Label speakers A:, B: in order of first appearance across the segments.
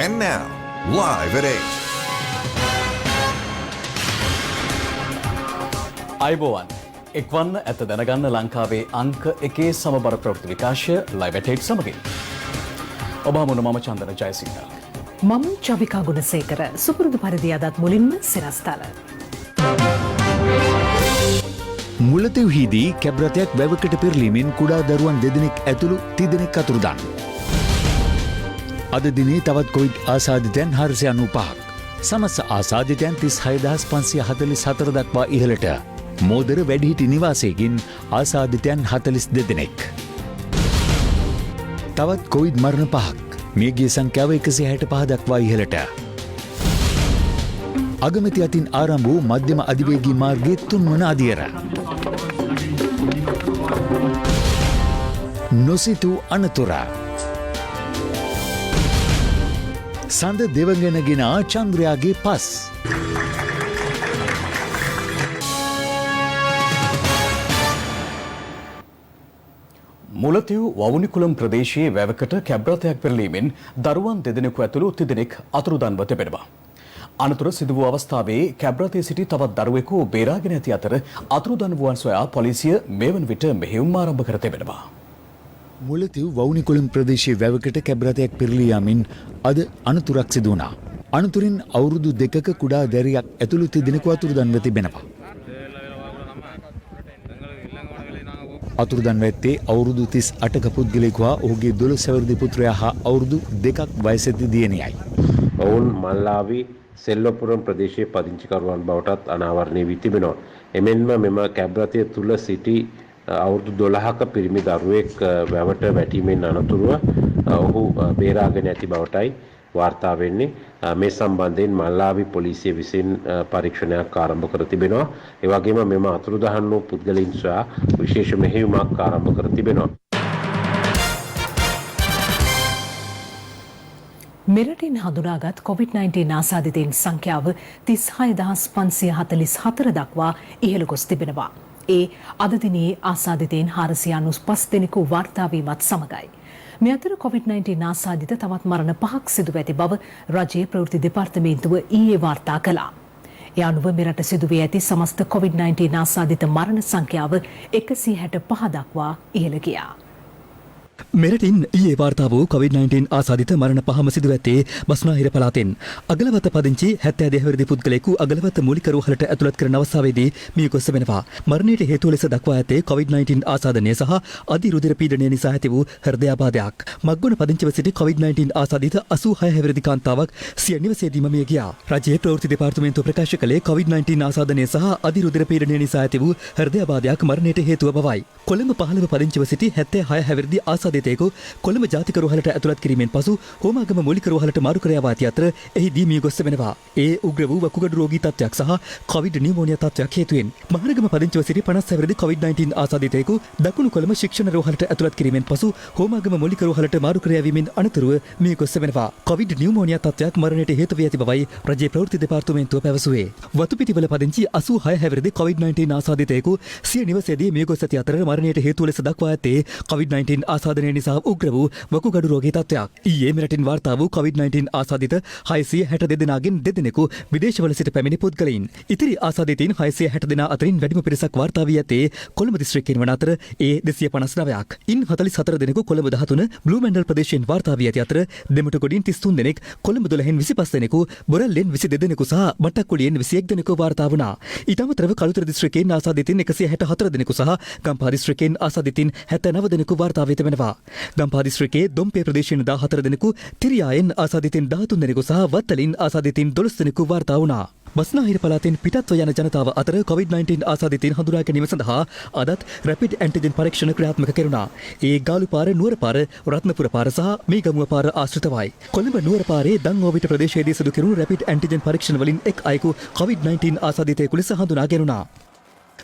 A: And now, live at 8.
B: අයිබෝවන් එක්වන්න ඇත දැනගන්න ලංකාවේ අංක එකේ සමබර ප්‍රවෘත්ති විකාශය ලයිව් ඇට් 8 සමගින් ඔබ හමුවන මම චන්දන ජයසිංහ
C: මම චවිකා ගුණසේකර සුපුරුදු පරිදි අදත් මුලින්ම සිරස්තල
D: මුලතිව්හිදී කැබ්‍රතයක් වැවකට පෙරලීමෙන් කුඩා දරුවන් දෙදෙනෙක් ඇතුළු තිදෙනෙක් අතුරුදන්. අද දිනේ තවත් කොවිඩ් ආසාදිතයන් 495ක්. සමස්ත ආසාදිතයන් 36544 දක්වා ඉහළට. මෝදර වැඩිහිටි නිවාසයකින් ආසාදිතයන් 42 දෙනෙක්. තවත් කොවිඩ් මරණ 5ක්. මියගිය සංඛ්‍යාව 165 දක්වා ඉහළට. අගමැති අතින් ආරම්භ වූ මධ්‍යම අධිවේගී මාර්ගයේ 3 වන අදියර. නොසිතූ අනතුර. සඳ දෙවඟනගෙන චන්ද්‍රයාගේ පස්.
B: මුලතිව් වවුනිකුලම් ප්‍රදේශයේ වැවකට කැබ්‍රතයක් පෙරලීමෙන් දරුවන් දෙදෙනෙකු ඇතුළු තිදෙනෙක් අතුරුදන්ව තිබෙනවා. අනතුර සිදු වූ අවස්ථාවේ කැබ්‍රතේ සිටි තවත් දරුවෙකු බේරාගෙන ඇති අතර අතුරුදන් වූවන් සොයා පොලිසිය මේ වන විට මෙහෙයුම් ආරම්භ කර තිබෙනවා.
D: මුලතිව් වවුනිකුලම් ප්‍රදේශයේ වැවකට කැබ්‍රතයක් පෙරලී යාමින් අද අනතුරක් සිදු වුණා. අනතුරින් අවුරුදු 2ක කුඩා දැරියක් ඇතුළු තිදෙනෙකු අතුරුදන්ව තිබෙනවා. අතුරුදන්ව ඇත්තේ අවුරුදු 38ක පුද්ගලයෙකු හා ඔහුගේ 12 වැනි පුත්‍රයා හා අවුරුදු 2ක් වයසැති දියණියයි.
E: ඔවුන් මල්ලාවි සෙල්ලපුරම් ප්‍රදේශයේ පදිංචිකරුවන් බවටත් අනාවරණය වී තිබෙනවා. එමෙන්ම මෙම කැබ්‍රතය තුල සිටි අවුරුදු 12ක පිරිමි දරුවෙක් වැවට වැටීමෙන් අනතුරුව ඔහු බේරාගෙන ඇති බවටයි වාර්තා වෙන්නේ. මේ සම්බන්ධයෙන් මල්ලාවි පොලිසිය විසින් පරීක්ෂණයක් ආරම්භ කර තිබෙනවා. ඒ වගේම මෙම අතුරුදහන් වූ පුද්ගලයන් සොයා විශේෂ මෙහෙයුමක් ආරම්භ කර තිබෙනවා.
C: මෙරටින් හඳුනාගත් COVID-19 ආසාදිතයින් සංඛ්‍යාව 36544 දක්වා ඉහළ ගොස් තිබෙනවා. ඒ අද දිනේ ආසාදිතයින් 495 දෙනෙකු වාර්තා වීමත් සමගයි. මේ අතර COVID-19 ආසාදිත තවත් මරණ 5ක් සිදුව ඇති බව රජයේ ප්‍රවෘත්ති දෙපාර්තමේන්තුව ඊයේ වාර්තා කළා. ඒ අනුව මෙරට සිදුවී ඇති සමස්ත COVID-19 ආසාදිත මරණ සංඛ්‍යාව 165 දක්වා ඉහළ ගියා.
F: මෙරටින් ඊයේ වාර්තා වූ COVID-19 ආසාදිත මරණ 5ම සිදුව ඇත්තේ බස්නාහිර පළාතෙන්. අගලවත පදිංචි 72 වැනි පුද්ගලයෙකු අගලවත මූලික රෝහලට ඇතුළත් කරන අවස්ථාවේදී මිය ගොස් වෙනවා. මරණයට හේතුව ලෙස දක්වා ඇත්තේ COVID-19 ආසාදනය සහ අධිරුධිර පීඩනය නිසා ඇති වූ හෘදයාබාධයක්. මග්ගොන පදිංචිව සිටි COVID-19 ආසාදිත 86 වැනි කාන්තාවක් සිය නිවසේදීම මිය ගියා. රජයේ ප්‍රවෘත්ති දෙපාර්තමේන්තුව ප්‍රකාශ කළේ COVID-19 ආසාදනය සහ අධිරුධිර පීඩනය නිසා ඇති වූ හෘදයාබාධයක් මරණයට හේතුව බවයි. කොළඹ 15 පදිංචිව සිටි 76 වැනි ආසාදිතයෙකු කොළඹ ජාතික රෝහලට ඇතුළත් කිරීමෙන් පසු හෝමාගම මූලික රෝහලට මාරු කර යවා ඇති අතර එහිදී මිය ගොස් වෙනවා. ඒ උග්‍ර වූ වකුගඩු රෝගී තත්ත්වයක් සහ කොවිඩ් නියුමෝනියා තත්ත්වයක් හේතුවෙන් මහරගම පදිංචිව සිටි 56 වැනි COVID-19 ආසාදිතයෙකු දකුණු කොළඹ ශික්ෂණ රෝහලට ඇතුළත් කිරීමෙන් පසු හෝමාගම මූලික රෝහලට මාරු කර යැවීමෙන් අනතුරුව මිය ගොස් වෙනවා. කොවිඩ් නියුමෝනියා තත්ත්වයක් මරණයට හේතු වී ඇති බවයි රජයේ ප්‍රවෘත්ති දෙපාර්තමේන්තුව පැවසුවේ. වතුපිටිවල පදිංචි 86 වැනි COVID-19 ආසාදිතයෙකු සිය නිවසේදී මිය ගොස් ඇති අතර මරණයට හේතුව ලෙස දක්වා ඇත්තේ COVID-19 ආසාදනය නිසා උග්‍ර වූ වකුගඩු රෝගී තත්ත්වයක්. ඊයේ මෙරටින් වාර්තා වූ COVID-19 ආසාදිත 662 දෙනාගෙන් දෙදෙනෙකු විදේශවල සිට පැමිණි පුද්ගලයින්. ඉතිරි ආසාදිතයින් 660 දෙනා අතරින් වැඩිම පිරිසක් වාර්තා වී ඇත්තේ කොළඹ දිස්ත්‍රික්කයෙන් වන අතර ඒ 259ක්. ඉන් 44 දෙනෙකු කොළඹ 13 බ්ලූ මැන්ඩල් ප්‍රදේශයෙන් වාර්තා වී ඇති අතර දෙමටගොඩින් 33 දෙනෙක්, කොළඹ 12න් 25 දෙනෙකු, බොරැල්ලෙන් 22 දෙනෙකු සහ මට්ටක්කුලියෙන් 21 දෙනෙකු වාර්තා වුණා. ඊට අමතරව කළුතර දිස්ත්‍රික්කයෙන් ආසාදිතයින් 164 දෙනෙකු සහ ගම්පහ දිස්ත්‍රික්කයෙන් ආසාදිතයින් 79 දෙනෙකු වාර්තා වී තිබෙනවා. ගම්පහ දිස්ත්‍රික්කයේ දොම්පේ ප්‍රදේශයෙන් 14 දෙනෙකු, තිරියායෙන් ආසාදිතයින් 13 දෙනෙකු සහ වත්තලින් ආසාදිතයින් 12 දෙනෙකු වාර්තා වුණා. බස්නාහිර පළාතෙන් පිටත්ව යන ජනතාව අතර COVID-19 ආසාදිතයින් හඳුනා ගැනීම සඳහා අදත් රැපිඩ් ඇන්ටිජන් පරීක්ෂණ ක්‍රියාත්මක කෙරුණා. ඒ ගාලුපාර, නුවරපාර, රත්නපුර පාර සහ මේගමුව පාර ආශ්‍රිතවයි. කොළඹ නුවරපාරේ දංஓවිට ප්‍රදේශයේදී සිදු කෙරුණු රැපිඩ් ඇන්ටිජන් පරීක්ෂණ වලින් එක් අයෙකු COVID-19 ආසාදිතයෙකු ලෙස හඳුනා ගැනුණා.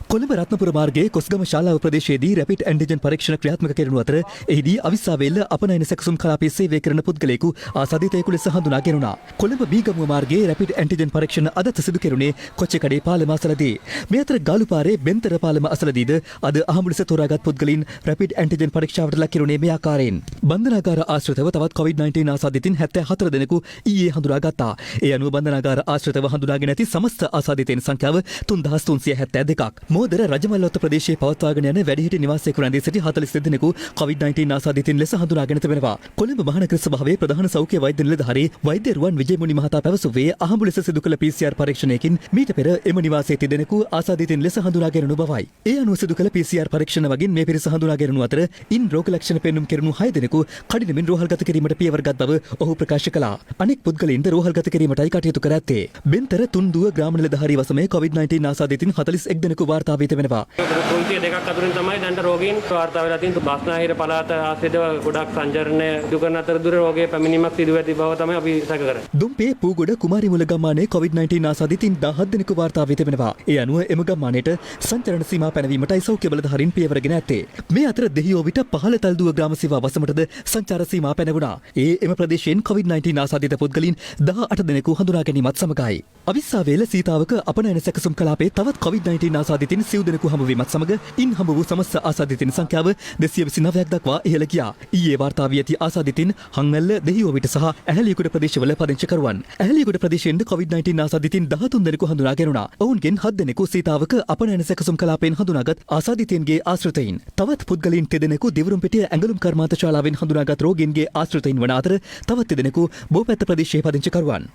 F: කොළඹ රත්නපුර මාර්ගයේ කොස්ගම ශාලාව ප්‍රදේශයේදී රැපිඩ් ඇන්ටිජන් පරීක්ෂණ ක්‍රියාත්මක කෙරෙනු අතර එහිදී අවිස්සාවේල්ල අපනයන සැකසුම් කලාපයේ සේවය කරන පුද්ගලයෙකු ආසාදිතයෙකු ලෙස හඳුනා ගැනුණා. කොළඹ බීගමුව මාර්ගයේ රැපිඩ් ඇන්ටිජන් පරීක්ෂණ අදත් සිදු කෙරුණේ කොච්චකඩේ පාලම අසලදී. මේ අතර ගාලුපාරේ බෙන්තර පාලම අසලදීද අද අහඹු ලෙස තෝරාගත් පුද්ගලයින් රැපිඩ් ඇන්ටිජන් පරීක්ෂාවට ලක් කෙරුණේ මේ ආකාරයෙන්. බන්ධනාගාර ආශ්‍රිතව තවත් COVID-19 ආසාදිතින් 74 දෙනෙකු ඊයේ හඳුනාගත්තා. ඒ අනුව බන්ධනාගාර ආශ්‍රිතව හඳුනාගෙන ඇති සමස්ත ආසාදිතයින් සංඛ්‍යාව 3372ක්. මෝදර රජමල්ලොත්ත ප්‍රදේශයේ පවත්වාගෙන යන වැඩිහිටි නිවාසයක රැඳී සිටි 42 දෙනෙකු COVID-19 ආසාදිතින් ලෙස හඳුනාගෙන තිබෙනවා. කොළඹ මහනගර සභාවේ ප්‍රධාන සෞඛ්‍ය වෛද්‍ය නිලධාරී වෛද්‍ය රුවන් විජේමුනි මහතා පැවසුවේ අහඹු ලෙස සිදු කළ PCR පරීක්ෂණයකින් මීට පෙර එම නිවාසයේ තිදෙනෙකු ආසාදිතින් ලෙස හඳුනාගෙන බවයි. ඒ අනුව සිදු කළ PCR පරීක්ෂණ වගින් මේ පිරිස හඳුනාගෙන අතර ඉන් රෝග ලක්ෂණ පෙන්නුම් කෙරුණු 6 දෙනෙකු කඩිනමින් රෝහල්ගත කිරීමට පියවරගත් බව ඔහු ප්‍රකාශ කළා. අනෙක් පුද්ගලයින්ද රෝහල්ගත කිරීමටයි කටයුතු කර ඇත්තේ. බෙන්තර තුන්දුව ග්‍රාම නිලධාරී වසමේ COVID-19 ආසාදිතින් 41 දෙනෙකු වාර්තා වී තිබෙනවා.
G: 302ක් අතරින් තමයි දැන් රෝගීන් වාර්තා වෙලා තියෙන බස්නාහිර පළාත ආශ්‍රිතව ගොඩක් සංචරණය සිදු කරන අතරතුර රෝගයේ පැමිණීමක් සිදු ඇති බව තමයි අපි සැක කරන්නේ.
F: දුම්පේ පූගොඩ කුමාරිමුල ගම්මානයේ COVID-19 ආසාදිතින් 17 දෙනෙකු වාර්තා වී තිබෙනවා. ඒ අනුව එම ගම්මානයට සංචරණ සීමා පැනවීමටයි සෞඛ්‍ය බලධාරීන් පියවරගෙන ඇත්තේ. මේ අතර දෙහියෝ විට පහළ තල්දුව ග්‍රාම සේවා වසමටද සංචාර සීමා පැනවුණා. ඒ එම ප්‍රදේශයෙන් COVID-19 ආසාදිත පුද්ගලයින් 18 දෙනෙකු හඳුනා ගැනීමත් සමගයි. අවිස්සාවේල සීතාවක අපනයන සැකසුම් කලාපේ තවත් COVID-19 ආසාදිතින් 7 දෙනෙකු හමුවීමත් සමග ඉන් හමු වූ සමස්ත ආසාදිතින් සංඛ්‍යාව 229ක් දක්වා ඉහළ ගියා. ඊයේ වාර්තා වී ඇති ආසාදිතින් හංගල්ල දෙහියෝ විට සහ ඇහැලියගොඩ ප්‍රදේශවල පදිංචිකරුවන්. ඇහැලියගොඩ ප්‍රදේශයෙන්ද COVID-19 ආසාදිතින් 13 දෙනෙකු හඳුනා ගැනුණා. ඔවුන්ගෙන් 7 දෙනෙකු සීතාවක අපනයන සැකසුම් කලාපෙන් හඳුනාගත් ආසාදිතයින්ගේ ආශ්‍රිතයින්. තවත් පුද්ගලයින් 3 දෙනෙකු දිවුරුම්පිටිය ඇඟලුම් කර්මාන්ත ශාලාවෙන් හඳුනාගත් රෝගීන්ගේ ආශ්‍රිතයින් වන අතර තවත් 3 දෙනෙකු බෝපැත්ත ප්‍රදේශයේ පදිංචිකරුවන්.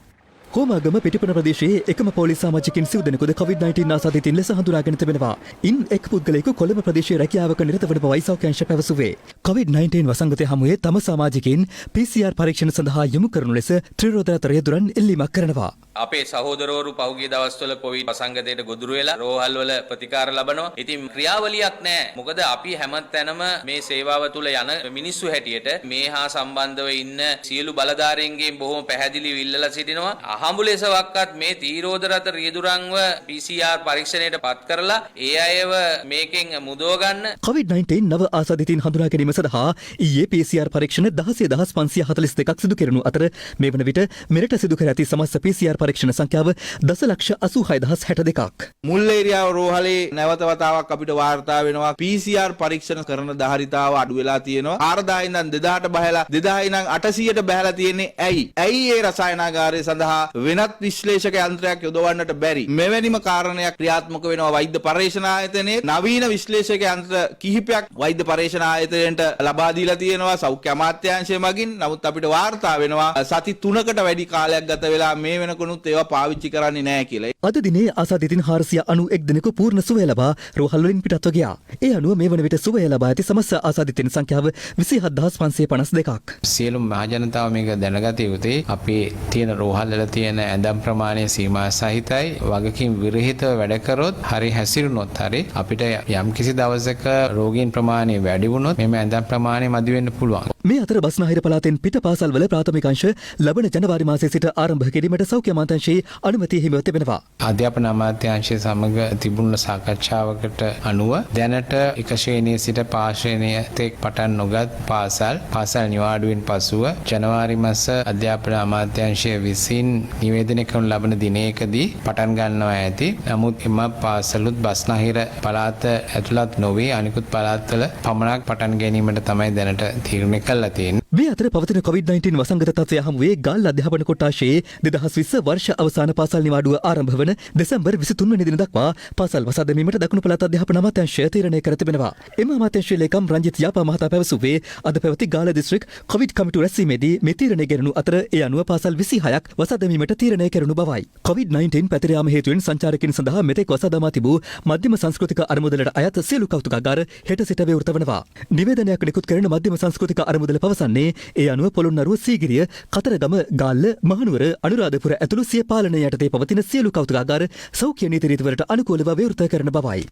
F: හෝමාගම පිටිපන ප්‍රදේශයේ එකම පොලිස් සාමාජිකින් 7 දෙනෙකුද COVID-19 ආසාදිතින් ලෙස හඳුනාගෙන තිබෙනවා. ඉන් එක් පුද්ගලයෙකු කොළඹ ප්‍රදේශයේ රැකියාවක නිරත වන බවයි සෞඛ්‍ය අංශ පැවසුවේ. COVID-19 වසංගතය හමුවේ තම සමාජිකයින් PCR පරීක්ෂණ සඳහා යොමු කරනු ලෙස ත්‍රිරෝදරතර යදුරන් එල්ලීමක් කරනවා.
H: අපේ සහෝදරවරු පහුගිය දවස්වල කොවිඩ් වසංගතයට ගොදුරු වෙලා රෝහල් වල ප්‍රතිකාර ලබනවා. ඉතින් ක්‍රියාවලියක් නැහැ. මොකද අපි හැමතැනම මේ සේවාව තුල යන මිනිස්සු හැටියට මේ හා සම්බන්ධව ඉන්න සියලු බලධාරීන්ගෙන් බොහොම පැහැදිලිව ඉල්ලලා සිටිනවා. අහඹුලෙසවක්වත් මේ තීරෝදරත රියදුරන්ව PCR පරීක්ෂණයට පත් කරලා ඒ අයව මේකෙන් මුදව ගන්න.
F: COVID-19 නව ආසාදිතින් හඳුනා ගැනීම සඳහා ඊයේ PCR පරීක්ෂණ 16542ක් සිදු කෙරුණු අතර මේ වන විට මෙරට සිදු කර ඇති සමස්ත PCR පරීක්ෂණ සංඛ්‍යාව 1,86,062ක්.
I: මුල් ඒරියාව රෝහලේ නැවත වතාවක් අපිට වාර්තා වෙනවා PCR පරීක්ෂණ කරන ධාරිතාව අඩු වෙලා තියෙනවා. 4000 ඉඳන් 2000ට බහලා 2000 ඉඳන් 800ට බහලා තියෙන්නේ ඇයි? ඇයි ඒ රසායනාගාරය සඳහා වෙනත් විශ්ලේෂක යන්ත්‍රයක් යොදවන්නට බැරි? මෙවැනිම කාරණයක් ක්‍රියාත්මක වෙනවා වෛද්‍ය පරීක්ෂණ ආයතනයේ. නවීන විශ්ලේෂක යන්ත්‍ර කිහිපයක් වෛද්‍ය පරීක්ෂණ ආයතනයට ලබා දීලා තියෙනවා සෞඛ්‍ය අමාත්‍යාංශය මගින්. නමුත් අපිට වාර්තා වෙනවා සති 3කට වැඩි කාලයක් ගත වෙලා මේ වෙනකොනුත් ඒවා පාවිච්චි කරන්නේ නැහැ කියලා.
F: අද දිනේ ආසාදිතින් 491 දෙනෙකු පූර්ණ සුවය ලබා රෝහල් වලින් පිටත්ව ගියා. ඒ අනුව මේ වන විට සුවය ලබා ඇති සමස්ත ආසාදිතින් සංඛ්‍යාව 27552ක්.
J: සියලු මහජනතාව මේක දැනගත යුතුයි. අපේ තියෙන රෝහල් වල තියෙන ඇඳම් ප්‍රමාණය සීමා සහිතයි. වගකීම් විරහිතව වැඩ කරොත් හරි හැසිරුණොත් හරි අපිට යම් කිසි දවසක රෝගීන් ප්‍රමාණය වැඩි වුණොත් මෙම ඇඳම් ප්‍රමාණය මදි වෙන්න පුළුවන්.
F: මේ අතර බස්නාහිර පළාතෙන් පිට පාසල් වල ප්‍රාථමික අංශ ලබන ජනවාරි මාසයේ සිට ආරම්භ කිරීමට සෞඛ්‍ය අමාත්‍යාංශයේ අනුමැතිය හිමිව තිබෙනවා.
J: අධ්‍යාපන අමාත්‍යාංශය සමග තිබුණු සාකච්ඡාවකට අනුව දැනට එක ශ්‍රේණියේ සිට පා ශ්‍රේණිය තෙක් පටන් නොගත් පාසල් නිවාඩුවෙන් පසුව ජනවාරි මාස අධ්‍යාපන අමාත්‍යාංශය විසින් නිවේදනය කරන ලබන දිනයකදී පටන් ගන්නවා ඇති. නමුත් එම පාසලුත් බස්නාහිර පළාත ඇතුළත් නොවේ අනිකුත් පළාත්වල පමණක් පටන් ගැනීමට තමයි දැනට තීරණය කළා තියෙන්නේ.
F: මේ අතර පවතින COVID-19 වසංගත තත්ත්වය හමුවේ ගාල්ල අධ්‍යාපන කොට්ටාශයේ 2020 වර්ෂ අවසාන පාසල් නිවාඩුව ආරම්භ වන දෙසැම්බර් 23 වෙනි දින දක්වා පාසල් වසා දැමීමට දකුණු පළාත් අධ්‍යාපන අමාත්‍යාංශය තීරණය කර තිබෙනවා. එම අමාත්‍යාංශයේ ලේකම් රංජිත් යාපා මහතා පැවසුවේ අද පැවති ගාල්ල දිස්ත්‍රික් කොවිඩ් කමිටු රැස්වීමේදී මේ තීරණය ගෙනු අතර ඒ අනුව පාසල් 26ක් වසා දැමීමට තීරණය කෙරුණු බවයි. COVID-19 පැතිර යාම හේතුවෙන් සංචාරකයන් සඳහා මෙතෙක් වසා දමා තිබූ මධ්‍යම සංස්කෘතික අරමුදලට අයත් සියලු කෞතුකාගාර හෙට සිට විවෘත වනවා. නිවේදනයක් නිකුත් කරන මධ්‍යම සංස්කෘතික අරමුදල පවසන්නේ ඒ අනුව පොළොන්නරුව සීගිරිය කතරගම ගාල්ල මහනුවර අනුරාධපුර ඇතුළු සිය පාලනය යටතේ පවතින සියලු කෞතුකාගාර සෞඛ්‍ය නීති රීතිවලට අනුකූලව විවෘත කරන බවයි.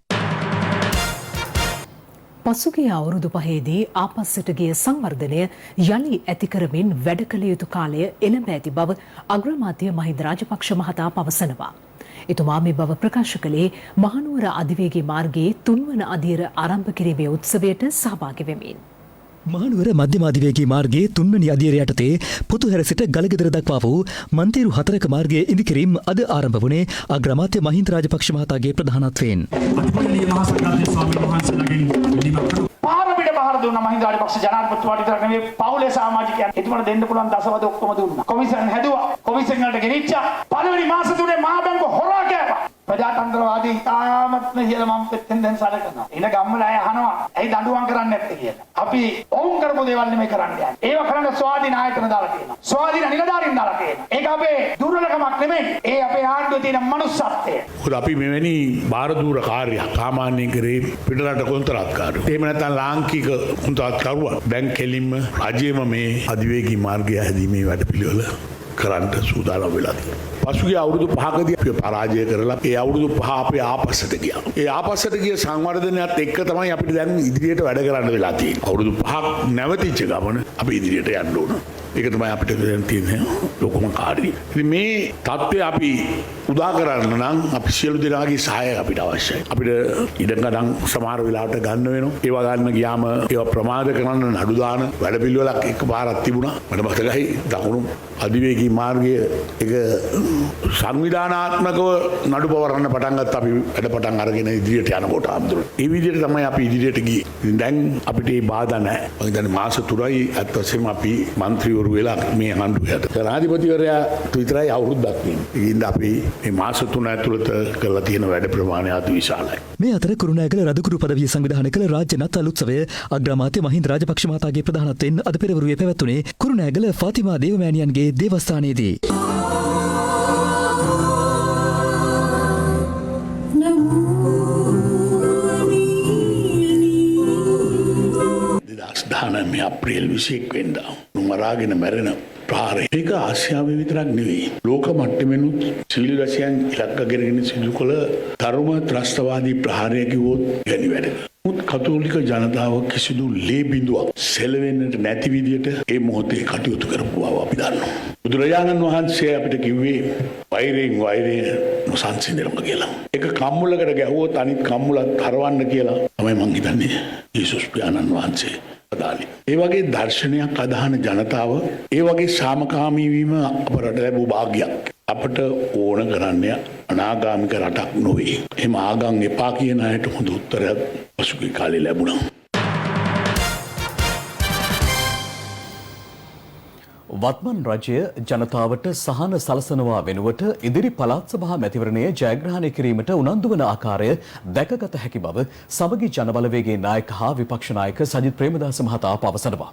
C: පසුගිය අවුරුදු 5දී ආපස්සට ගිය සංවර්ධනය යලි ඇති කරමින් වැඩ කළ යුතු කාලය එළඹ ඇති බව අග්‍රාමාත්‍ය මහින්ද රාජපක්ෂ මහතා පවසනවා. එතුමා මේ බව ප්‍රකාශ කළේ මහනුවර අධිවේගී මාර්ගයේ 3 වන අදියර ආරම්භ කිරීමේ උත්සවයට සහභාගී වෙමින්.
F: මහනුවර මධ්‍යම අධිවේගී මාර්ගයේ 3 වෙනි අදියර යටතේ පුතුහැර සිට ගලගෙදර දක්වා වූ මන්තේරු 4ක මාර්ගයේ ඉදිකිරීම අද ආරම්භ වුණේ අග්‍රාමාත්‍ය මහින්ද රාජපක්ෂ මහතාගේ ප්‍රධානත්වයෙන්.
K: පාරමිට පහර දුන්න මහින්ද රාජපක්ෂ ජනාධිපතිතුමාට විතර නෙවෙයි පවුලේ සමාජිකයන් එතුමාට දෙන්න පුළුවන් දසවද ඔක්කොම දුන්නා. කොමිෂන් හැදුවා. කොමිෂන් වලට ගෙනිච්චා. පළවෙනි මාස තුනේ මහා බැංකුව හොරා කෑවා. ප්‍රජාතන්ත්‍රවාදී ඉතාමත්ම ඉහළ මම පෙත්තෙන් දැන් සලකනවා. එන ගම්වල අය අහනවා ඇයි දඬුවම් කරන්නේ නැත්තේ කියලා. අපි ඔවුන් කරපු දේවල් නෙමෙයි කරන්න යන්නේ. ඒව කරන්න ස්වාධීන ආයතන දාලා තියෙනවා. ස්වාධීන නිලධාරීන් දාලා තියෙනවා. ඒක අපේ දුර්වලකමක් නෙමෙයි. ඒ අපේ ආණ්ඩුවේ තියෙන මනුස්සත්වය.
L: මොකද අපි මෙවැනි බාරදූර කාර්යයක් සාමාන්‍යයෙන් කරේ පිටරට කොන්ත්‍රාත්කාරයෝ. එහෙම නැත්නම් ලාංකික කොන්ත්‍රාත්කරුවා දැන් කෙලින්ම රජයේම මේ අධිවේගී මාර්ගය හැදීමේ වැඩපිළිවෙල කරන්න සූදානම් වෙලා තියෙනවා. පසුගිය අවුරුදු 5කදී අපි පරාජය කරලා ඒ අවුරුදු 5 අපේ ආපස්සට ගියා. ඒ ආපස්සට ගිය සංවර්ධනයත් එක්ක තමයි අපිට දැන් ඉදිරියට වැඩ කරන්න වෙලා තියෙන්නේ. අවුරුදු 5ක් නැවතිච්ච ගමන අපි ඉදිරියට යන්න ඕන. ඒක තමයි අපිට දැන් තියෙන ලොකුම කාර්යය. ඉතින් මේ தත්ත්වය අපි උදා කරන්න නම් අපි සියලු දෙනාගේ සහාය අපිට අවශ්‍යයි. අපිට ඉඩකඩම් සමහර වෙලාවට ගන්න වෙනවා. ඒවා ගන්න ගියාම ඒවා ප්‍රමාද කරන්න නඩු දාන වැඩපිළිවෙලක් එකපාරක් තිබුණා. මට මතකයි දකුණු අධිවේගී මාර්ගය එක සංවිධානාත්මකව නඩු පවරන්න පටන් ගත්ත අපි වැඩ පටන් අරගෙන ඉදිරියට යනකොට අඳුර. ඒ විදිහට තමයි අපි ඉදිරියට ගියේ. ඉතින් දැන් අපිට මේ බාධා නැහැ. මම හිතන්නේ මාස 3යි අත් වශයෙන්ම අපි മന്ത്രിවරු වෙලා මේ ආණ්ඩුවට. ජනාධිපතිවරයා විතරයි අවුරුද්දක් ඉන්නේ. ඉතින් අපි මේ මාස 3 ඇතුළත කරලා තියෙන වැඩ ප්‍රමාණය අති විශාලයි.
F: මේ අතර කුරුණෑගල රදකුරු පදවිය සංවිධානය කළ රාජ්‍ය නත්තල් උත්සවය අග්‍රාමාත්‍ය මහින්ද රාජපක්ෂ මහතාගේ ප්‍රධානත්වයෙන් අද පෙරවරුවේ පැවැත්වුණේ කුරුණෑගල ෆාතිමා දේවමෑණියන්ගේ දේවස්ථානයේදී.
L: මේ අප්‍රේල් 21 වෙනිදා මරාගෙන මැරෙන ප්‍රහාරය. ඒක ආසියාවේ විතරක් නෙවෙයි. ලෝක මට්ටමෙනුත් සිවිල් රැසියන් ඉලක්ක කරගෙන සිදු කළ ධර්ම ත්‍රස්තවාදී ප්‍රහාරය කිව්වොත් ගැනි වැඩ. මුත් කතෝලික ජනතාව කිසිදු ලේ බිඳුවක් සෙලවෙන්නට නැති විදියට ඒ මොහොතේ කටයුතු කරපු බව අපි දන්නවා. බුදුරජාණන් වහන්සේ අපිට කිව්වේ වෛරයෙන් වෛරය නොසන්සිඳෙන්න කියලා. ඒක කම්මුලකට ගැහුවොත් අනිත් කම්මුලත් හරවන්න කියලා තමයි මං හිතන්නේ. යේසුස් පියාණන් වහන්සේ ඒ වගේ දර්ශනයක් අදහන ජනතාව ඒ වගේ සාමකාමී වීම අපට ලැබූ භාග්‍යයක්. අපට ඕන කරන්නේ අනාගාමික රටක් නොවේ. එහෙම ආගම් එපා කියන අයට හොඳ උත්තරයක් පසුගිය කාලේ ලැබුණා.
B: වත්මන් රජය ජනතාවට සහන සලසනවා වෙනුවට ඉදිරි පළාත් සභා මැතිවරණය ජයග්‍රහණය කිරීමට උනන්දු වන ආකාරය දැකගත හැකි බව සමගි ජනබලවේගයේ නායක හා විපක්ෂ නායක සජිත් ප්‍රේමදාස මහතා පවසනවා.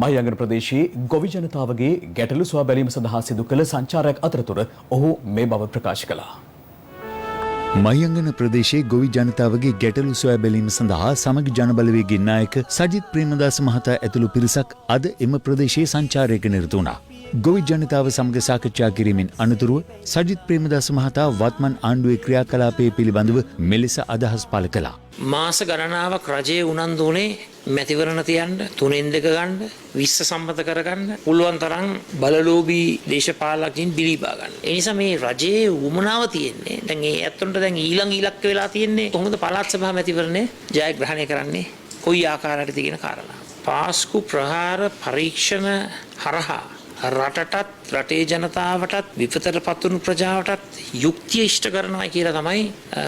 B: මහියංගන ප්‍රදේශයේ ගොවි ජනතාවගේ ගැටලු සොයා බැලීම සඳහා සිදු කළ සංචාරයක් අතරතුර ඔහු මේ බව ප්‍රකාශ කළා.
D: මහියංගන ප්‍රදේශයේ ගොවි ජනතාවගේ ගැටලු සොයා බැලීම සඳහා සමගි ජනබලවේගයේ නායක සජිත් ප්‍රේමදාස මහතා ඇතුළු පිරිසක් අද එම ප්‍රදේශයේ සංචාරයක නිරත වුණා. ගොවි ජනතාව සමග සාකච්ඡා කිරීමෙන් අනතුරුව සජිත් ප්‍රේමදාස මහතා වත්මන් ආණ්ඩුවේ ක්‍රියාකලාපය පිළිබඳව මෙලෙස අදහස් පළ කළා.
M: මාස ගණනාවක් රජයේ උනන්දු වුණේ මැතිවරණ තියන්න, 3න් 2 ගන්න, 20 සම්මත කරගන්න, පුළුවන් තරම් බලලෝභී දේශපාලකයන් බිලිබා ගන්න. ඒ නිසා මේ රජයේ උමනාව තියෙන්නේ. දැන් ඒ ඇත්තොන්ට දැන් ඊළඟ ඉලක්ක වෙලා තියෙන්නේ කොහොමද පළාත් සභා මැතිවරණය ජයග්‍රහණය කරන්නේ? කොයි ආකාරයකටද කියන කාරණා. පාස්කු ප්‍රහාර පරීක්ෂණ හරහා රටටත් රටේ ජනතාවටත් විපතට පත්වුණු ප්‍රජාවටත් යුක්තිය ඉෂ්ට කරනවා කියලා තමයි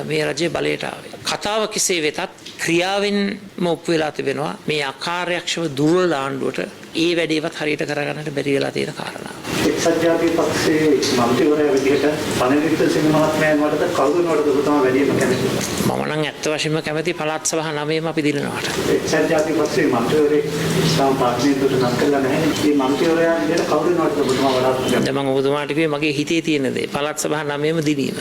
M: මේ රජයේ බලයට ආවේ. කතාව කෙසේ වෙතත් ක්‍රියාවෙන්ම ඔප්පු වෙලා තිබෙනවා මේ අකාර්යක්ෂම දුර්වල ආණ්ඩුවට ඒ වැඩේවත් හරියට කරගන්නට බැරි වෙලා තියෙන කාරණා.
N: එක්සත් ජාතික පක්ෂයේ මන්ත්‍රීවරයා විදිහට පණිවිඩ සිංහ මහත්මයාන් වලට කවුරුනවටද ඔබතුමා වැඩිම කැමති?
M: මම නම් ඇත්ත වශයෙන්ම කැමති පළාත් සභා 9ම අපි දිනනවාට.
N: එක්සත් ජාතික පක්ෂයේ මන්ත්‍රීවරයෙක් සම පාර්ලිමේන්තුවට නම් කළා නැහැ. මේ මන්ත්‍රීවරයා විදිහට කවුරුනවටද ඔබතුමා වඩාත් කැමති?
M: දැන් මම ඔබතුමාට කිව්වේ මගේ හිතේ තියෙන දේ පළාත් සභා 9ම දිනීම.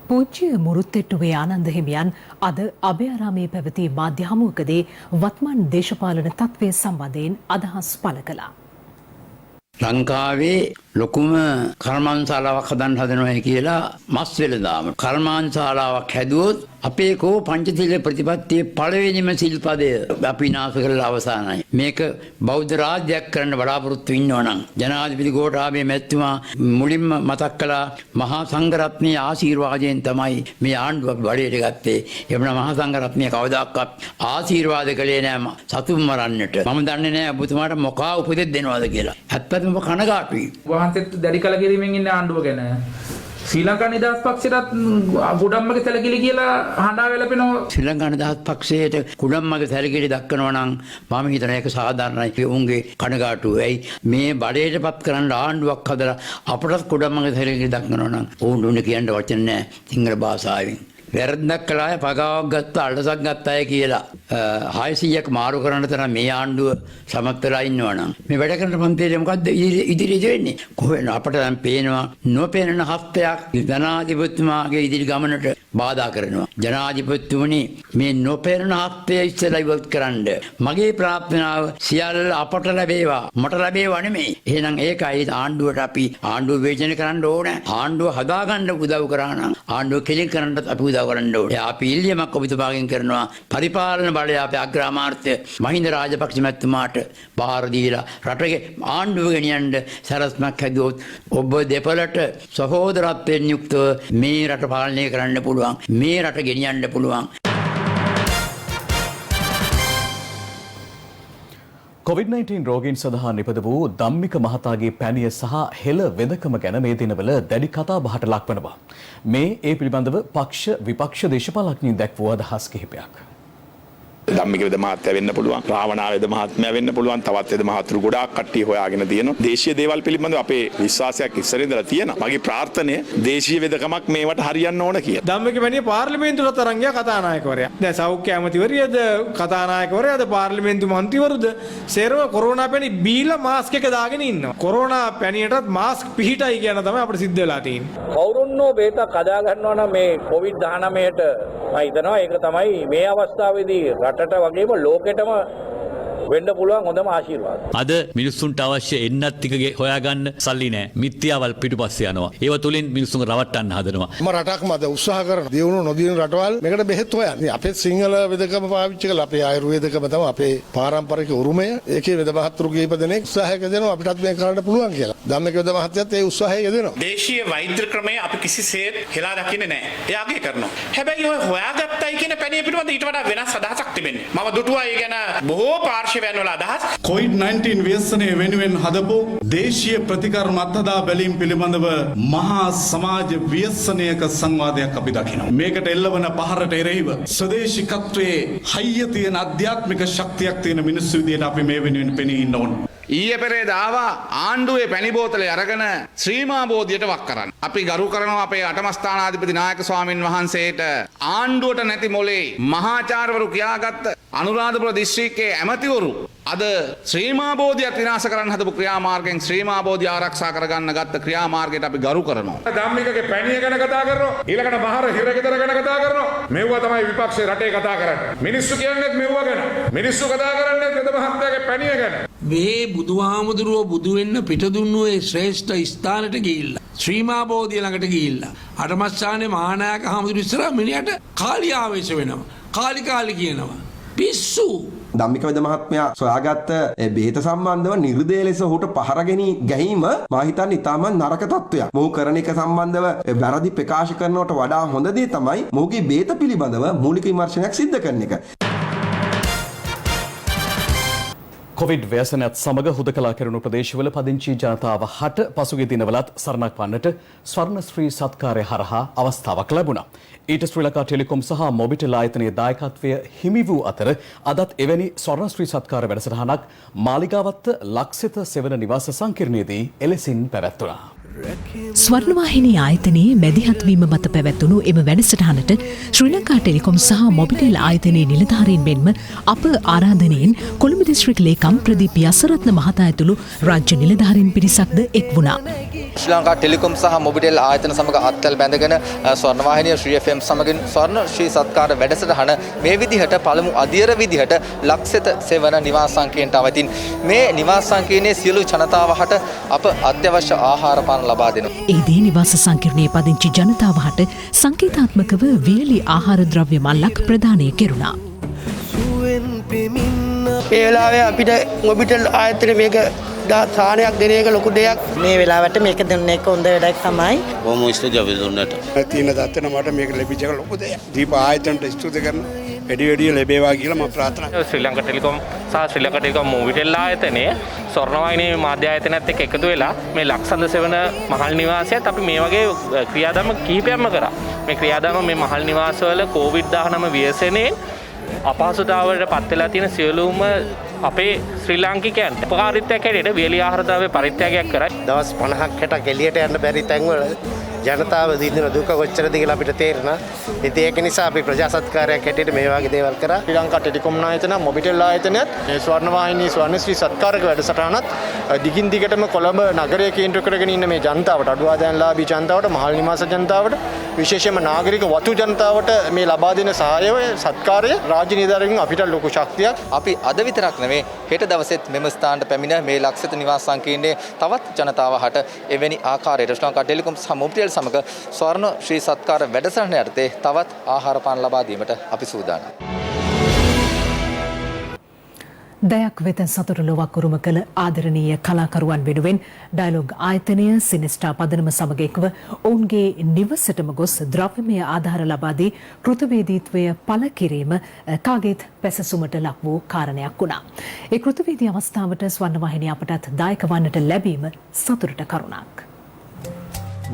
C: පූජ්‍ය මුරුත්තෙට්ටුවේ ආනන්ද හිමියන් අද අභයාරාමයේ පැවති මාධ්‍ය හමුවකදී වත්මන් දේශපාලන තත්ත්වය සම්බන්ධයෙන් අදහස් පළ කළා.
O: ලංකාවේ ලොකුම කර්මාන්තශාලාවක් හදන්න හදනවා කියලා මස් වෙලඳාම කර්මාන්තශාලාවක් හැදුවොත් අපේ කෝ පංචශීල ප්‍රතිපත්තියේ පළවෙනිම සිල්පදය අපි විනාශ කරලා අවසానයි. මේක බෞද්ධ රාජ්‍යයක් කරන්න බලාපොරොත්තු වෙනවා නම් ජනාධිපති ගෝඨාභය මැතිතුමා මුලින්ම මතක් කළා මහා සංඝරත්නයේ ආශිර්වාදයෙන් තමයි මේ ආණ්ඩුව බඩේට ගත්තේ. එබැවින් මහා සංඝරත්නය කවදාකවත් ආශිර්වාද කළේ නෑ සතුන් මරන්නට. මම දන්නේ නෑ ඔබතුමාට මොකා උපදෙස් දෙනවද කියලා. ඇත්තටම කනගාටුයි.
I: වහන්සේත් දැඩි කලකිරීමෙන් ඉන්න ආණ්ඩුව ගැන ශ්‍රී ලංකා නිදහස් පක්ෂයටත් කුඩම්මගේ සැලකිලි කියලා හඬා වැළපෙනවා.
O: ශ්‍රී ලංකා නිදහස් පක්ෂයට කුඩම්මගේ සැලකිලි දක්වනවා නම් මම හිතන එක සාධාරණයි. උන්ගේ කනගාටුව. ඇයි මේ බඩේටපත් කරන්න ආණ්ඩුවක් හදලා අපටත් කුඩම්මගේ සැලකිලි දක්වනවා නම් උන් කියන්න වචන නෑ සිංහල භාෂාවෙන්. වැරද්දක් කළාය පගාවක් ගත්තා අල්ලසක් ගත්තාය කියලා 600ක් මාරු කරන්න තරම් මේ ආණ්ඩුව සමත් වෙලා ඉන්නවනම් මේ වැඩ කරන පන්තියේ මොකද්ද ඉදිරියට වෙන්නේ කොහෙන්ද අපට දැන් පේනවා නොපෙනෙන හස්තයක් ජනාධිපතිතුමාගේ ඉදිරි ගමනට බාධා කරනවා ජනාධිපතිතුමනි මේ නොපෙනෙන හස්තය ඉස්සෙල්ලා ඉවත් කරන්න මගේ ප්‍රාර්ථනාව සියල්ල අපට ලැබේවා මට ලැබේවා නෙමෙයි එහෙනම් ඒකයි ආණ්ඩුවට අපි ආණ්ඩුව වේචන කරන්න ඕන ආණ්ඩුව හදාගන්න උදව් කරා නම් ආණ්ඩුව කෙලින් කරන්නත් අපි කරන්න ඕනේ. අපි ඉල්ලීමක් ඔබතුමාගෙන් කරනවා පරිපාලන බලය අපේ අග්‍රාමාත්‍ය මහින්ද රාජපක්ෂ මැතිතුමාට බාර දීලා රටේ ආණ්ඩුව ගෙනියන්න සරස්මක් හැදුවොත් ඔබ දෙපළට සහෝදරත්වයෙන් යුක්තව මේ රට පාලනය කරන්න පුළුවන්. මේ රට ගෙනියන්න පුළුවන්.
B: COVID-19 රෝගීන් සඳහා නිපද වූ ධම්මික මහතාගේ පැනිය සහ හෙළ වෙදකම ගැන මේ දිනවල දැඩි කතා බහට ලක්වනවා. මේ ඒ පිළිබඳව පක්ෂ විපක්ෂ දේශපාලඥයින් දැක්වූ අදහස් කිහිපයක්.
P: ධම්මික වෙද මහත්තයා වෙන්න පුළුවන් රාවණා වෙද මහත්මයා වෙන්න පුළුවන් තවත් වෙද මහතුරු ගොඩාක් කට්ටිය හොයාගෙන තියෙනවා දේශීය දේවල් පිළිබඳව අපේ විශ්වාසයක් ඉස්සර ඉඳලා තියෙනවා මගේ ප්‍රාර්ථනය දේශීය වෙදකමක් මේවට හරියන්න ඕන කියලා
Q: ධම්මික වැනිය පාර්ලිමේන්තුවට තරංග ගියා කතානායකවරයා දැන් සෞඛ්‍ය ඇමතිවරියද කතානායකවරයාද පාර්ලිමේන්තු මන්ත්‍රීවරුද සේරම කොරෝනා පැණි බීලා මාස්ක් එක දාගෙන ඉන්නවා කොරෝනා පැණියටත් මාස්ක් පිහිටයි කියන තමයි අපිට සිද්ධ වෙලා තියෙන්නේ
R: කවුරුන්නෝ බේතක් හදා ගන්නවා නම් මේ COVID-19ට මම හිතනවා ඒක තමයි මේ අවස්ථාවේදී රටට වගේම ලෝකෙටම වෙන්න පුළුවන් හොඳම ආශිර්වාද.
S: අද මිනිස්සුන්ට අවශ්‍ය එන්නත් ටික හොයාගන්න සල්ලි නැහැ. මිත්‍යාවල් පිටුපස්සේ යනවා. ඒව තුලින් මිනිස්සුන් රවට්ටන්න හදනවා.
T: මම රටක්ම අද උත්සාහ කරන දියුණු නොදියුණු රටවල් මේකට බෙහෙත් හොයන්නේ. අපේ සිංහල වෙදකම පාවිච්චි කරලා අපේ ආයුර්වේදකම තමයි අපේ පාරම්පරික උරුමය. ඒකේ වෙද මහත්තුරු කීප දෙනෙක් උත්සාහයක දෙනවා අපිටත් මේක කරන්න පුළුවන් කියලා. ධම්මික වෙද මහත්තයත් ඒ උත්සාහය යෙදෙනවා.
U: දේශීය වෛද්‍ය ක්‍රමය අපි කිසිසේත් හෙලා දකින්නේ නැහැ. එයාගේ කරනවා. හැබැයි ඔය හොයාගත්තයි කියන පැණිය පිළිබඳ ඊට වඩා වෙනස් අදහසක් තිබෙන්නේ. මම දුටුවා ඒ ගැන බොහෝ පාර්ශවයන් වල අදහස්.
V: COVID-19 ව්‍යසනය වෙනුවෙන් හදපු දේශීය ප්‍රතිකර්ම අත්හදා බැලීම් පිළිබඳව මහා සමාජ ව්‍යසනයක සංවාදයක් අපි දකිනවා. මේකට එල්ලවන පහරට එරෙහිව ස්වදේශිකත්වයේ හයිය තියෙන ආධ්‍යාත්මික ශක්තියක් තියෙන මිනිස්සු විදියට අපි මේ වෙනුවෙන් පෙනී ඉන්න ඕන.
I: ඊයේ පෙරේද ආවා ආණ්ඩුවේ පැණි බෝතලේ අරගෙන ශ්‍රීමා බෝධියට වක් කරන්න. අපි ගරු කරනවා අපේ අටම ස්ථානාධිපති නායක ස්වාමින් වහන්සේට ආණ්ඩුවට නැති මොලේ මහාචාර්යවරු කියාගත්ත අනුරාධපුර දිස්ත්‍රික්කයේ ඇමතිවරු අද ශ්‍රීමා බෝධියත් විනාශ කරන්න හදපු ක්‍රියාමාර්ගයෙන් ශ්‍රීමා බෝධිය ආරක්ෂා කරගන්න ගත්ත ක්‍රියාමාර්ගයට අපි ගරු කරනවා.
W: ධම්මිකගේ පැණිය ගැන කතා කරනවා. ඊළඟට මහර හිරගෙදර ගැන කතා කරනවා. මෙව්වා තමයි විපක්ෂේ රටේ කතා කරන්නේ. මිනිස්සු කියන්නේත් මෙව්වා ගැන. මිනිස්සු කතා කරන්නේත් වෙද මහත්තයාගේ පැණිය ගැන.
X: මේ බුදුහාමුදුරුවෝ බුදු වෙන්න පිටදුන්නු ඒ ශ්‍රේෂ්ඨ ස්ථානට ගිහිල්ලා ශ්‍රීමා බෝධිය ළඟට ගිහිල්ලා අටමස්ථානේ මහානායක හාමුදුරු ඉස්සරහා මිනිහට කාලි ආවේශ වෙනවා. කාලි කියනවා. පිස්සු
Y: ධම්මික වෙද මහත්මයා සොයාගත්ත බෙහෙත සම්බන්ධව නිර්දය ලෙස ඔහුට පහරගෙන ගැනීම මා හිතන්නේ ඉතාමත් නරක තත්ත්වයක්. මොහු කරන එක සම්බන්ධව වැරදි ප්‍රකාශ කරනවට වඩා හොඳ දේ තමයි මොහුගේ බෙහෙත පිළිබඳව මූලික විමර්ශනයක් සිද්ධ කරන එක.
B: කොවිඩ් ව්‍යසනයත් සමග හුදකලා කෙරුණු ප්‍රදේශවල පදිංචි ජනතාව හට පසුගිය දිනවලත් සරණක් වන්නට ස්වර්ණශ්‍රී සත්කාරය හරහා අවස්ථාවක් ලැබුණා. ඊට ශ්‍රී ලංකා ටෙලිකොම් සහ මොබිටෙල් ආයතනයේ දායකත්වය හිමි වූ අතර අදත් එවැනි ස්වර්ණශ්‍රී සත්කාර වැඩසටහනක් මාලිගාවත්ත ලක්සිත සෙවන නිවාස සංකීර්ණයේදී එලෙසින් පැවැත්වුණා.
C: ස්වර්ණවාහිනී ආයතනයේ මැදිහත්වීම මත පැවැත්වුණු එම වැඩසටහනට ශ්‍රී ලංකා ටෙලිකොම් සහ මොබිටෙල් ආයතනයේ නිලධාරීන් මෙන්ම අප ආරාධනයෙන් කොළඹ දිස්ත්‍රික් ලේකම් ප්‍රදීප් යසරත්න මහතා ඇතුළු රාජ්‍ය නිලධාරීන් පිරිසක්ද එක් වුණා.
A: ශ්‍රී ලංකා ටෙලිකොම් සහ මොබිටෙල් ආයතන සමග අත්වැල් බැඳගෙන ස්වර්ණවාහිනිය ශ්‍රී FM සමගින් ස්වර්ණ ශ්‍රී සත්කාර වැඩසටහන මේ විදිහට පළමු අධියර විදිහට ලක්ෂිත සෙවන නිවාස සංකීර්ණයට අවතින් මේ නිවාස සංකීර්ණයේ සියලු ජනතාවට අප අත්‍යවශ්‍ය ආහාර පාන ලබා දෙනවා.
C: එහිදී නිවාස සංකීර්ණයේ පදිංචි ජනතාවට සංකේතාත්මකව වියලි ආහාර ද්‍රව්‍ය මල්ලක් ප්‍රදානය කෙරුණා.
E: මේ වෙලාවේ අපිට මොබිටෙල් ආයතන මේක සාහනයක් දෙන එක ලොකු දෙයක්. මේ වෙලාවට මේක දෙන්න එක හොඳ වැඩක් තමයි.
G: බොහොම ස්තුතියි අපි දුන්නට.
H: තියෙන තත්ත්වෙට මට මේක ලැබිච්ච එක ලොකු දෙයක්. දීප ආයතනට ස්තුති කරනවා. වැඩි ලැබේවා කියලා මම ප්‍රාර්ථනා කරනවා.
J: ශ්‍රී ලංකා ටෙලිකොම් සහ ශ්‍රී ලංකා ටෙලිකොම් මොබිටෙල් ආයතනයේ ස්වර්ණවාහිනී මාධ්‍ය ආයතනයත් එක්ක එකතු වෙලා මේ ලක්ෂන්ද සෙවන මහල් නිවාසයත් අපි මේ වගේ ක්‍රියාදාම කිහිපයක්ම කරා. මේ ක්‍රියාදාම මේ මහල් නිවාසවල COVID-19 ව්‍යසනයේ අපහසුතාවයට පත් වෙලා තියෙන සියලුම අපේ ශ්‍රී ලාංකිකයන්ට උපකාරීත්වයක් හැටියට වියලි ආහාර ද්‍රව්‍ය පරිත්‍යාගයක් කරා.
E: දවස් 50ක් 60ක් එළියට යන්න බැරි තැන්වල ජනතාව විඳින දුක කොච්චරද කියලා අපිට තේරෙනවා. ඉතින් ඒක නිසා අපි ප්‍රජා සත්කාරයක් හැටියට මේ වගේ දේවල් කරා. ශ්‍රී ලංකා ටෙලිකොම් ආයතන මොබිටෙල් ආයතනයත් මේ ස්වර්ණවාහිනී ස්වර්ණශ්‍රී සත්කාරක වැඩසටහනත් දිගින් දිගටම කොළඹ නගරය කේන්ද්‍ර කරගෙන ඉන්න මේ ජනතාවට අඩු ආදායම්ලාභී ජනතාවට මහල් නිවාස ජනතාවට විශේෂයෙන්ම නාගරික වතු ජනතාවට මේ ලබා දෙන සහායය සත්කාරය රාජ්‍ය නිලධාරීන් අපිට ලොකු ශක්තියක්.
A: අපි අද විතරක් නෙවෙයි හෙට දවසෙත් මෙම ස්ථානට පැමිණ මේ ලක්ෂිත නිවාස සංකීර්ණයේ තවත් ජනතාවට එවැනි ආකාරයට ශ්‍රී ලංකා ටෙලිකොම් සහ මොබිටෙල් සමග ස්වර්ණ ශ්‍රී සත්කාර වැඩසටහන යටතේ තවත් ආහාර පාන ලබා දීමට අපි සූදානම්.
C: දයක් වෙත සතුට ලොවක් උරුම කළ ආදරණීය කලාකරුවන් වෙනුවෙන් ඩයලොග් ආයතනය සිනෙස්ටා පදනම සමග එක්ව ඔවුන්ගේ නිවසටම ගොස් ද්‍රව්‍යමය ආධාර ලබා දී කෘතවේදීත්වය පළ කිරීම කාගේත් පැසසුමට ලක් වූ කාරණයක් වුණා. ඒ කෘතවේදී අවස්ථාවට ස්වර්ණවාහිනිය අපටත් දායක වන්නට ලැබීම සතුටට කරුණක්.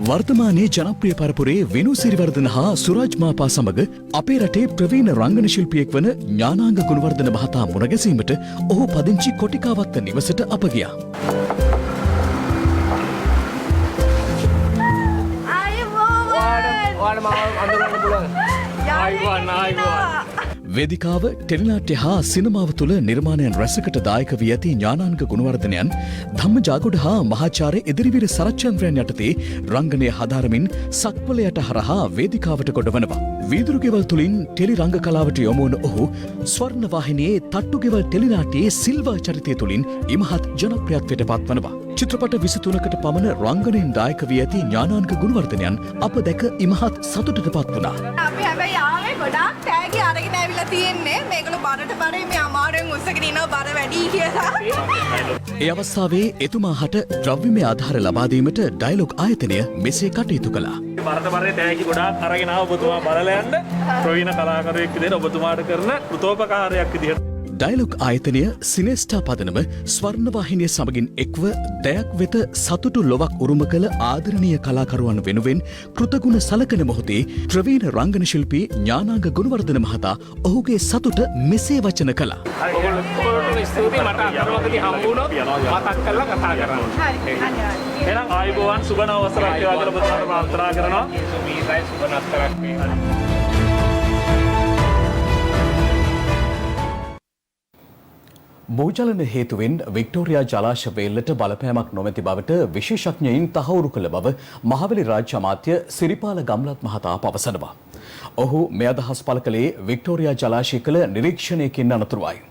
B: වර්තමානයේ ජනප්‍රිය පරපුරේ විනු සිරිවර්ධන හා සුරාජ් මාපා සමග අපේ රටේ ප්‍රවීණ රංගන ශිල්පියෙක් වන ඥානාංග ගුණවර්ධන මහතා මුණගැසීමට ඔහු පදිංචි කොටිකාවත්ත නිවසට අප ගියා. වේදිකාව ටෙලිනාට්‍ය හා සිනමාව තුළ නිර්මාණයන් රැසකට දායක වී ඇති ඥානාංග ගුණවර්ධනයන් ධම්මජාගොඩ හා මහාචාර්ය ඉදිරිවීර සරච්චන්ද්‍රයන් යටතේ රංගනය හදාරමින් සක්වලයට හරහා වේදිකාවට ගොඩවනවා. වීදුරුගෙවල් තුළින් ටෙලි රංග කලාවට යොමු වන ඔහු ස්වර්ණවාහිනියේ තට්ටුගෙවල් ටෙලිනාට්‍යයේ සිල්වා චරිතය තුළින් ඉමහත් ජනප්‍රියත්වයට පත්වනවා. චිත්‍රපට 23කට පමණ රංගනයෙන් දායක වී ඇති ඥානාංග ගුණවර්ධනයන් අප දැක ඉමහත් සතුටට පත් වුණා.
Z: අපි හැබැයි ආවේ ගොඩාක් තෑගි අරගෙන ඇවිල්ලා තියෙන්නේ. මේගොල්ලෝ බරට බරේ මේ අමාරුවෙන් උස්සගෙන ඉනවා බර වැඩි කියලා.
B: ඒ අවස්ථාවේ එතුමා හට ද්‍රව්‍යමය ආධාර ලබා දීමට ඩයලොග් ආයතනය මෙසේ කටයුතු කළා.
J: බරට බරේ තෑගි ගොඩාක් අරගෙන ආව ඔබතුමා බලලා යන්න ප්‍රවීණ කලාකරුවෙක් විදිහට ඔබතුමාට කරන කෘතෝපකාරයක් විදිහට
B: ඩයලොග් ආයතනය සිනෙස්ටා පදනම ස්වර්ණවාහිනිය සමගින් එක්ව දයක් වෙත සතුටු ලොවක් උරුම කළ ආදරණීය කලාකරුවන් වෙනුවෙන් කෘතගුණ සලකන මොහොතේ ප්‍රවීණ රංගන ශිල්පී ඥානාංග ගුණවර්ධන මහතා ඔහුගේ සතුට මෙසේ වචන කළා.
J: ස්තුතියි මට අතරමඟදී හම්බ වුණොත් මතක් කරලා කතා කරන්න. එහෙනම් ආයුබෝවන් සුබ නව වසරක් වේවා කියලා ඔබතුමාට ප්‍රාර්ථනා කරනවා. මේ සුබ නවසරක් වේවා.
B: භූචලන හේතුවෙන් වික්ටෝරියා ජලාශ වේල්ලට බලපෑමක් නොමැති බවට විශේෂඥයින් තහවුරු කළ බව මහවැලි රාජ්‍ය අමාත්‍ය සිරිපාල ගම්ලත් මහතා පවසනවා. ඔහු මේ අදහස් පළ කළේ වික්ටෝරියා ජලාශය කළ නිරීක්ෂණයකින් අනතුරුවයි.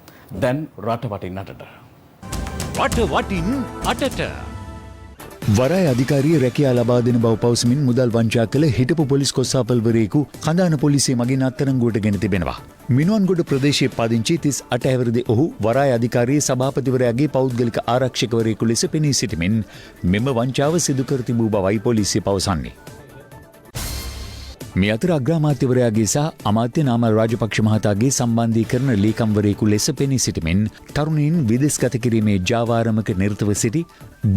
B: දැන් රට වටින් අටට.
D: රට වටින් අටට. වරාය අධිකාරිය රැකියා ලබා දෙන බව පවසමින් මුදල් වංචා කළ හිටපු පොලිස් කොස්තාපල්වරයෙකු කඳාන පොලිසිය මගින් අත්අඩංගුවට ගෙන තිබෙනවා. මිනුවන්ගොඩ ප්‍රදේශයේ පදිංචි 38 හැවිරිදි ඔහු වරාය අධිකාරියේ සභාපතිවරයාගේ පෞද්ගලික ආරක්ෂකවරයෙකු ලෙස පෙනී සිටිමින් මෙම වංචාව සිදු කර තිබූ බවයි පොලිසිය පවසන්නේ. මේ අතර අග්‍රාමාත්‍යවරයාගේ සහ අමාත්‍ය නාමල් රාජපක්ෂ මහතාගේ සම්බන්ධීකරණ ලේකම්වරයෙකු ලෙස පෙනී සිටිමින් තරුණයින් විදෙස්ගත කිරීමේ ජාවාරමක නිරතව සිටි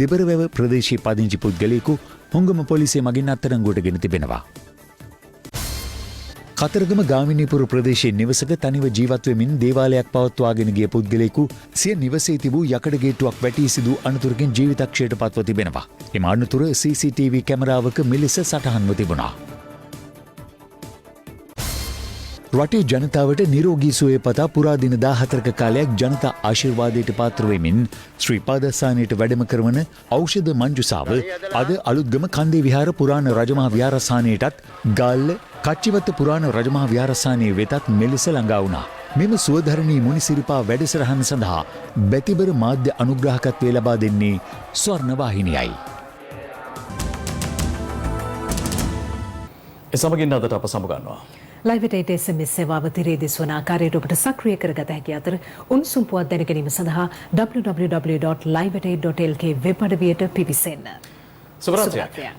D: දෙබරවැව ප්‍රදේශයේ පදිංචි පුද්ගලයෙකු හුංගම පොලිසිය මගින් අත්අඩංගුවට ගෙන තිබෙනවා. කතරගම ගාමිණීපුර ප්‍රදේශයේ නිවසක තනිව ජීවත් වෙමින් දේවාලයක් පවත්වාගෙන ගිය පුද්ගලයෙකු සිය නිවසේ තිබූ යකඩ ගේට්ටුවක් වැටී සිදු අනතුරකින් ජීවිතක්ෂයට පත්ව තිබෙනවා. එම අනතුර CCTV කැමරාවක මෙලෙස සටහන්ව තිබුණා. රටේ ජනතාවට නිරෝගී සුවය පතා පුරා දින 14ක කාලයක් ජනතා ආශිර්වාදයට පාත්‍ර වෙමින් ශ්‍රී පාදස්ථානයට වැඩම කරවන ඖෂධ මංජුසාව අද අලුත්ගම කන්දේ විහාර පුරාණ රජමහා විහාරස්ථානයටත් ගාල්ල කච්චිවත්ත පුරාණ රජමහා විහාරස්ථානයේ වෙතත් මෙලෙස ළඟා වුණා. මෙම සුවධරණී මුනිසිරිපා වැඩසටහන සඳහා බැතිබර මාධ්‍ය අනුග්‍රහකත්වය ලබා දෙන්නේ ස්වර්ණවාහිනියයි.
B: එසමගින් අදට අප සමුගන්නවා.
C: ලයිවටේට SMS සේවාව තිරේ දිස්වන ආකාරයට ඔබට සක්‍රිය කරගත හැකි අතර උණුසුම් පුවත් දැන ගැනීම සඳහා www.liveaid.lk වෙබ් අඩවියට පිවිසෙන්න.
B: සුබ රාත්‍රියක්.